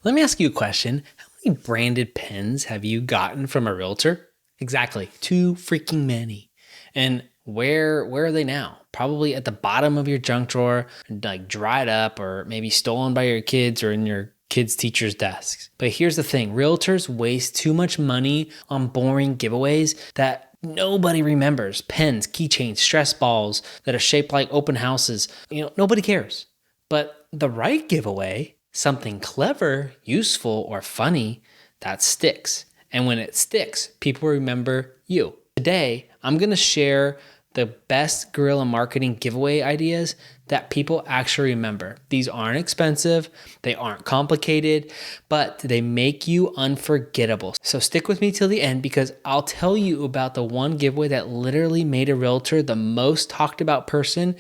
Let me ask you a question. How many branded pens have you gotten from a realtor? Exactly, too freaking many. And where are they now? Probably at the bottom of your junk drawer, like dried up or maybe stolen by your kids or in your kids' teachers' desks. But here's the thing, realtors waste too much money on boring giveaways that nobody remembers. Pens, keychains, stress balls that are shaped like open houses. Nobody cares. But the right giveaway, something clever, useful, or funny, that sticks. And when it sticks, people remember you. Today, I'm going to share the best guerrilla marketing giveaway ideas that people actually remember. These aren't expensive, they aren't complicated, but they make you unforgettable. So stick with me till the end because I'll tell you about the one giveaway that literally made a realtor the most talked about person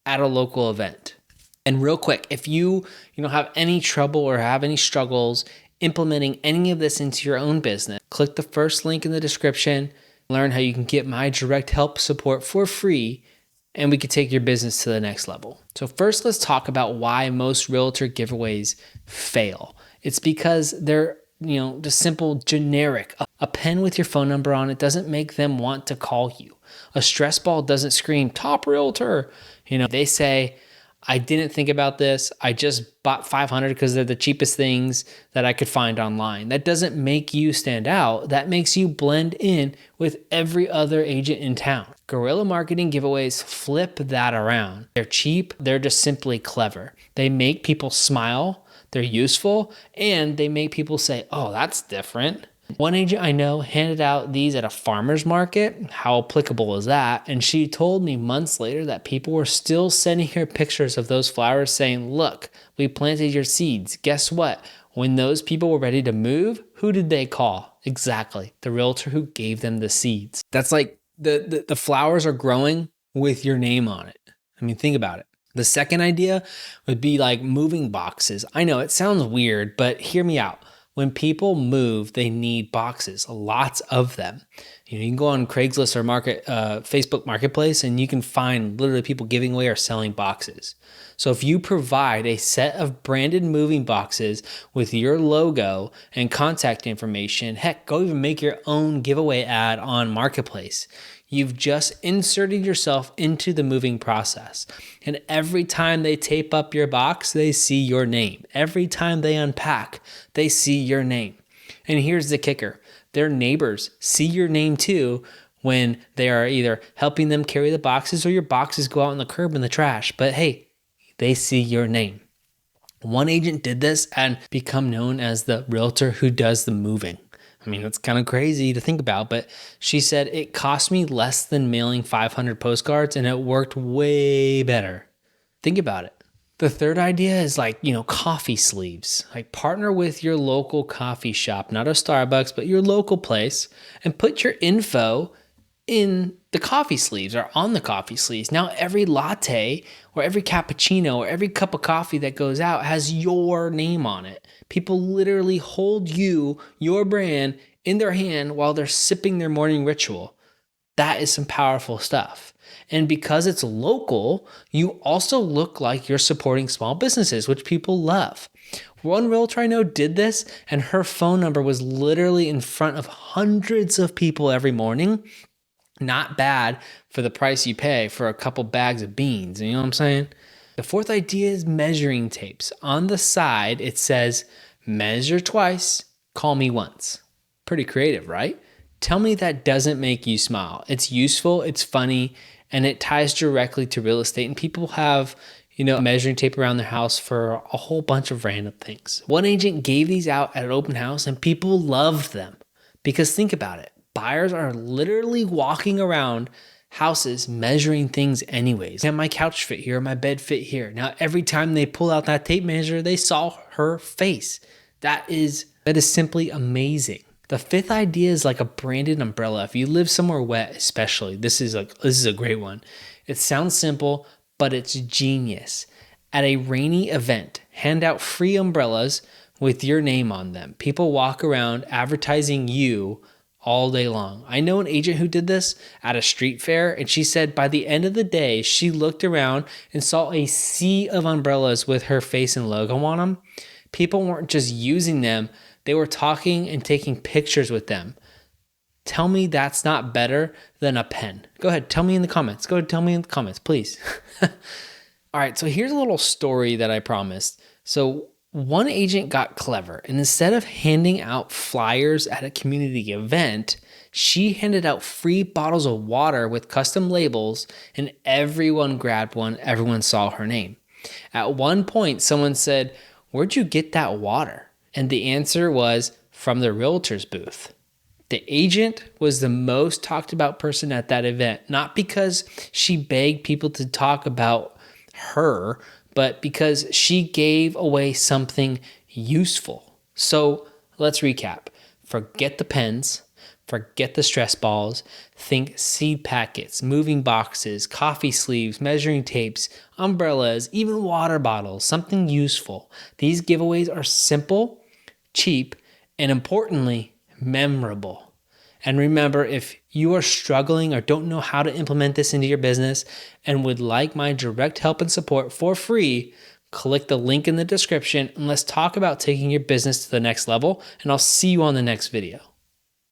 at a local event. And real quick, if you have any trouble or have any struggles implementing any of this into your own business, click the first link in the description, learn how you can get my direct help support for free, and we can take your business to the next level. So first, let's talk about why most realtor giveaways fail. It's because they're just simple, generic. A pen with your phone number on it doesn't make them want to call you. A stress ball doesn't scream, top realtor. They say, I didn't think about this. I just bought 500 because they're the cheapest things that I could find online. That doesn't make you stand out. That makes you blend in with every other agent in town. Guerrilla marketing giveaways flip that around. They're cheap. They're just simply clever. They make people smile. They're useful. And they make people say, oh, that's different. One agent I know handed out these at a farmer's market. How applicable is that? And she told me months later that people were still sending her pictures of those flowers saying, look, we planted your seeds. Guess what? When those people were ready to move, who did they call? Exactly, the realtor who gave them the seeds. That's like the flowers are growing with your name on it. I mean, think about it. The second idea would be like moving boxes. I know it sounds weird, but hear me out. When people move, they need boxes, lots of them. You can go on Craigslist or Facebook Marketplace, and you can find literally people giving away or selling boxes. So if you provide a set of branded moving boxes with your logo and contact information, heck, go even make your own giveaway ad on Marketplace. You've just inserted yourself into the moving process. And every time they tape up your box, they see your name. Every time they unpack, they see your name. And here's the kicker. Their neighbors see your name too when they are either helping them carry the boxes or your boxes go out on the curb in the trash. But hey, they see your name. One agent did this and become known as the realtor who does the moving. I mean, it's kind of crazy to think about, but she said it cost me less than mailing 500 postcards and it worked way better. Think about it. The third idea is coffee sleeves. Like partner with your local coffee shop, not a Starbucks, but your local place, and put your info in the coffee sleeves or on the coffee sleeves. Now every latte or every cappuccino or every cup of coffee that goes out has your name on it. People literally hold your brand in their hand while they're sipping their morning ritual. That is some powerful stuff. And because it's local, you also look like you're supporting small businesses, which people love. One realtor I know did this, and her phone number was literally in front of hundreds of people every morning. Not bad for the price you pay for a couple bags of beans. You know what I'm saying? The fourth idea is measuring tapes. On the side, it says, measure twice, call me once. Pretty creative, right? Tell me that doesn't make you smile. It's useful, it's funny, and it ties directly to real estate. And people have, measuring tape around their house for a whole bunch of random things. One agent gave these out at an open house and people loved them. Because think about it. Buyers are literally walking around houses measuring things anyways. Can my couch fit here? My bed fit here? Now, every time they pull out that tape measure, they saw her face. That is simply amazing. The fifth idea is like a branded umbrella. If you live somewhere wet, especially, this is a great one. It sounds simple, but it's genius. At a rainy event, hand out free umbrellas with your name on them. People walk around advertising you all day long. I know an agent who did this at a street fair, and she said by the end of the day, she looked around and saw a sea of umbrellas with her face and logo on them. People weren't just using them, they were talking and taking pictures with them. Tell me that's not better than a pen. Go ahead, tell me in the comments. Go ahead, tell me in the comments, please. All right, so here's a little story that I promised. So one agent got clever, and instead of handing out flyers at a community event, she handed out free bottles of water with custom labels, and everyone grabbed one. Everyone saw her name. At one point, someone said, "Where'd you get that water?" And the answer was from the Realtor's booth. The agent was the most talked about person at that event, not because she begged people to talk about her, but because she gave away something useful. So let's recap. Forget the pens, forget the stress balls, think seed packets, moving boxes, coffee sleeves, measuring tapes, umbrellas, even water bottles, something useful. These giveaways are simple, cheap, and importantly, memorable. And remember, if you are struggling or don't know how to implement this into your business and would like my direct help and support for free, click the link in the description and let's talk about taking your business to the next level. And I'll see you on the next video.